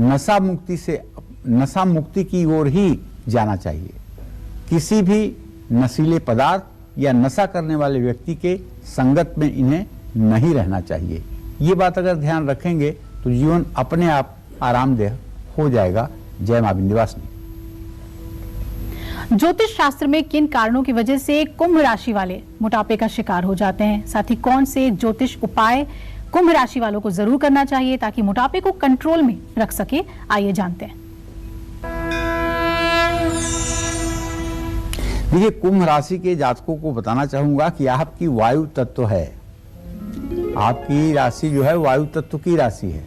नशा मुक्ति की ओर ही जाना चाहिए। किसी भी नशीले पदार्थ या नशा करने वाले व्यक्ति के संगत में इन्हें नहीं रहना चाहिए। ये बात अगर ध्यान रखेंगे तो जीवन अपने आप आरामदेह हो जाएगा। जय मां विंध्यवासिनी। ज्योतिष शास्त्र में किन कारणों की वजह से कुंभ राशि वाले मोटापे का शिकार हो जाते हैं, साथ ही कौन से ज्योतिष उपाय कुंभ राशि वालों को जरूर करना चाहिए ताकि मोटापे को कंट्रोल में रख सके, आइए जानते हैं। देखिए, कुंभ राशि के जातकों को बताना चाहूंगा कि आपकी वायु तत्व है। आपकी राशि जो है वायु तत्व की राशि है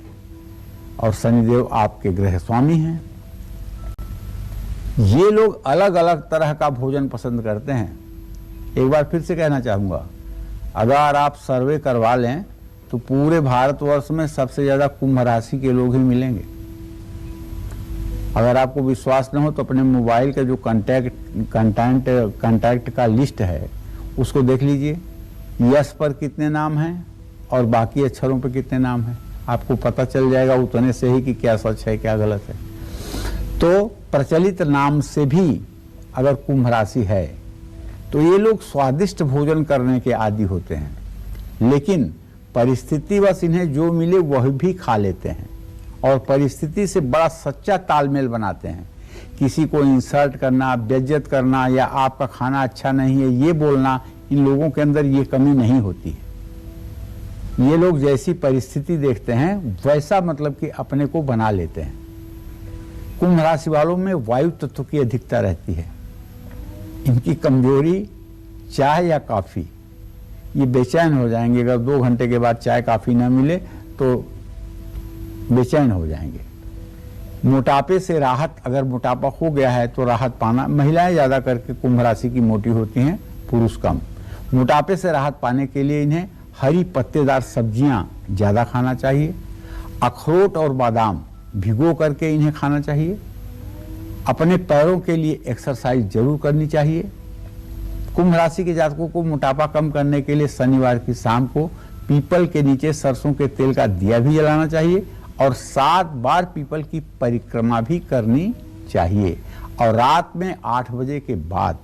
और शनिदेव आपके ग्रह स्वामी हैं। ये लोग अलग अलग तरह का भोजन पसंद करते हैं। एक बार फिर से कहना चाहूंगा, अगर आप सर्वे करवा लें तो पूरे भारतवर्ष में सबसे ज्यादा कुंभ राशि के लोग ही मिलेंगे। अगर आपको विश्वास न हो तो अपने मोबाइल का जो कंटैक्ट का लिस्ट है उसको देख लीजिए। यस पर कितने नाम हैं और बाकी अक्षरों पर कितने नाम हैं, आपको पता चल जाएगा उतने से ही कि क्या सच है क्या गलत है। तो प्रचलित नाम से भी अगर कुंभ राशि है तो ये लोग स्वादिष्ट भोजन करने के आदी होते हैं, लेकिन परिस्थितिवश इन्हें जो मिले वह भी खा लेते हैं और परिस्थिति से बड़ा सच्चा तालमेल बनाते हैं। किसी को इंसल्ट करना, बेइज्जत करना या आपका खाना अच्छा नहीं है ये बोलना, इन लोगों के अंदर ये कमी नहीं होती है। ये लोग जैसी परिस्थिति देखते हैं वैसा मतलब कि अपने को बना लेते हैं। कुंभ राशि वालों में वायु तत्व की अधिकता रहती है। इनकी कमजोरी चाय या कॉफी, ये बेचैन हो जाएंगे। अगर 2 घंटे के बाद चाय कॉफी ना मिले तो बेचैन हो जाएंगे। मोटापे से राहत, अगर मोटापा हो गया है तो राहत पाना, महिलाएं ज्यादा करके कुंभ राशि की मोटी होती हैं, पुरुष कम। मोटापे से राहत पाने के लिए इन्हें हरी पत्तेदार सब्जियां ज्यादा खाना चाहिए। अखरोट और बादाम भिगो करके इन्हें खाना चाहिए। अपने पैरों के लिए एक्सरसाइज जरूर करनी चाहिए। कुंभ राशि के जातकों को मोटापा कम करने के लिए शनिवार की शाम को पीपल के नीचे सरसों के तेल का दिया भी जलाना चाहिए और 7 बार पीपल की परिक्रमा भी करनी चाहिए। और रात में 8 बजे के बाद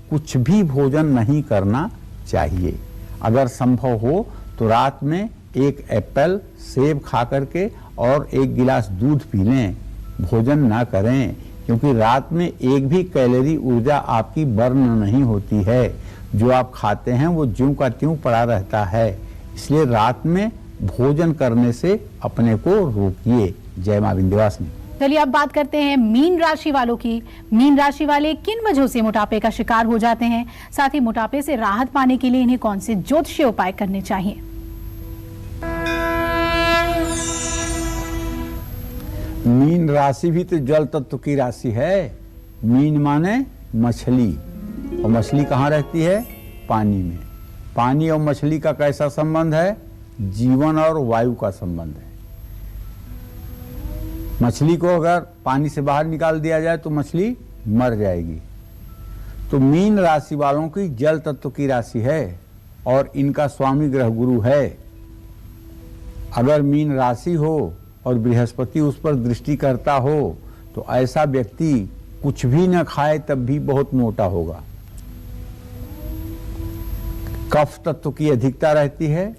कुछ भी भोजन नहीं करना चाहिए। अगर संभव हो तो रात में 1 एप्पल सेब खा करके और 1 गिलास दूध पी लें, भोजन ना करें, क्योंकि रात में एक भी कैलोरी ऊर्जा आपकी बर्न नहीं होती है। जो आप खाते हैं वो ज्यों का त्यों पड़ा रहता है। इसलिए रात में भोजन करने से अपने को रोकिए। जय मां विंध्यवासिनी। चलिए अब बात करते हैं मीन राशि वालों की। मीन राशि वाले किन वजहों से मोटापे का शिकार हो जाते हैं, साथ ही मोटापे से राहत पाने के लिए इन्हें कौन से ज्योतिषीय उपाय करने चाहिए। मीन राशि भी तो जल तत्व की राशि है। मीन माने मछली, और मछली कहाँ रहती है? पानी में। पानी और मछली का कैसा संबंध है? जीवन और वायु का संबंध है। मछली को अगर पानी से बाहर निकाल दिया जाए तो मछली मर जाएगी। तो मीन राशि वालों की जल तत्व की राशि है और इनका स्वामी ग्रह गुरु है। अगर मीन राशि हो और बृहस्पति उस पर दृष्टि करता हो तो ऐसा व्यक्ति कुछ भी न खाए तब भी बहुत मोटा होगा। कफ तत्व की अधिकता रहती है।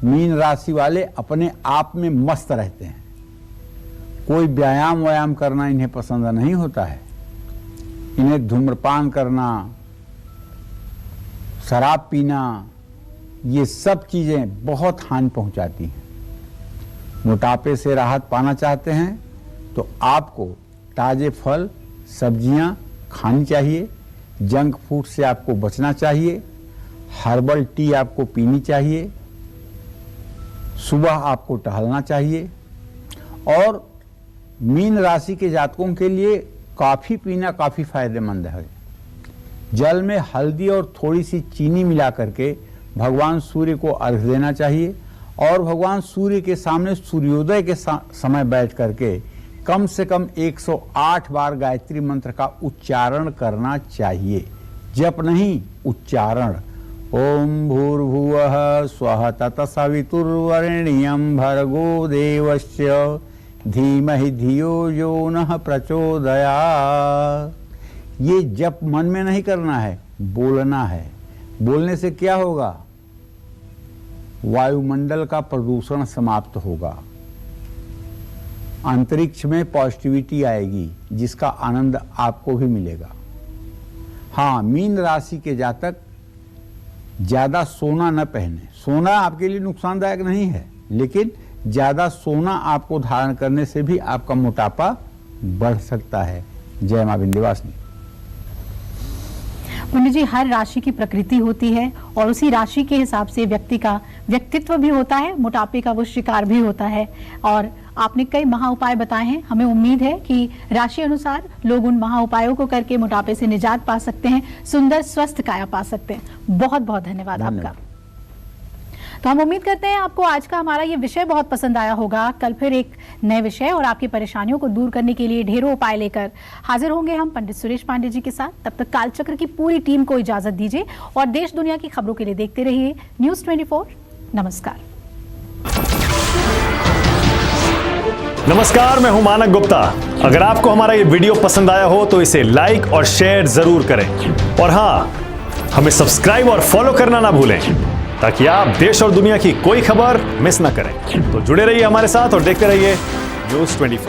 मीन राशि वाले अपने आप में मस्त रहते हैं। कोई व्यायाम करना इन्हें पसंद नहीं होता है। इन्हें धूम्रपान करना, शराब पीना, ये सब चीजें बहुत हानि पहुंचाती हैं। मोटापे से राहत पाना चाहते हैं तो आपको ताजे फल सब्जियां खानी चाहिए। जंक फूड से आपको बचना चाहिए। हर्बल टी आपको पीनी चाहिए। सुबह आपको टहलना चाहिए। और मीन राशि के जातकों के लिए कॉफी पीना काफी फायदेमंद है। जल में हल्दी और थोड़ी सी चीनी मिला करके भगवान सूर्य को अर्घ देना चाहिए और भगवान सूर्य के सामने सूर्योदय के समय बैठ करके कम से कम 108 बार गायत्री मंत्र का उच्चारण करना चाहिए। जप नहीं, उच्चारण। ओम भूर्भुवः स्वः तत्सवितुर्वरेण्यं भर्गो देवस्य धीमहि धियो यो नः प्रचोदयात्। ये जप मन में नहीं करना है, बोलना है। बोलने से क्या होगा? वायुमंडल का प्रदूषण समाप्त होगा। अंतरिक्ष में पॉजिटिविटी आएगी जिसका आनंद आपको भी मिलेगा। हाँ, मीन राशि के जातक ज्यादा सोना न पहने। सोना आपके लिए नुकसानदायक नहीं है, लेकिन ज्यादा सोना आपको धारण करने से भी आपका मोटापा बढ़ सकता है। जय मां विंध्यवासिनी। पंडित जी, हर राशि की प्रकृति होती है और उसी राशि के हिसाब से व्यक्ति का व्यक्तित्व भी होता है, मोटापे का वो शिकार भी होता है। और आपने कई महा उपाय बताए हैं। हमें उम्मीद है कि राशि अनुसार लोग उन महा उपायों को करके मोटापे से निजात पा सकते हैं, सुंदर स्वस्थ काया पा सकते हैं। बहुत बहुत धन्यवाद आपका। तो हम उम्मीद करते हैं आपको आज का हमारा ये विषय बहुत पसंद आया होगा। कल फिर एक नए विषय और आपकी परेशानियों को दूर करने के लिए ढेरों उपाय लेकर हाजिर होंगे हम पंडित सुरेश पांडे जी के साथ। तब तक कालचक्र की पूरी टीम को इजाजत दीजिए और देश दुनिया की खबरों के लिए देखते रहिए न्यूज़ 24। नमस्कार। नमस्कार, मैं हूं मानक गुप्ता। अगर आपको हमारा ये वीडियो पसंद आया हो तो इसे लाइक और शेयर जरूर करें और हाँ, हमें सब्सक्राइब और फॉलो करना ना भूलें ताकि आप देश और दुनिया की कोई खबर मिस ना करें। तो जुड़े रहिए हमारे साथ और देखते रहिए न्यूज़ 24।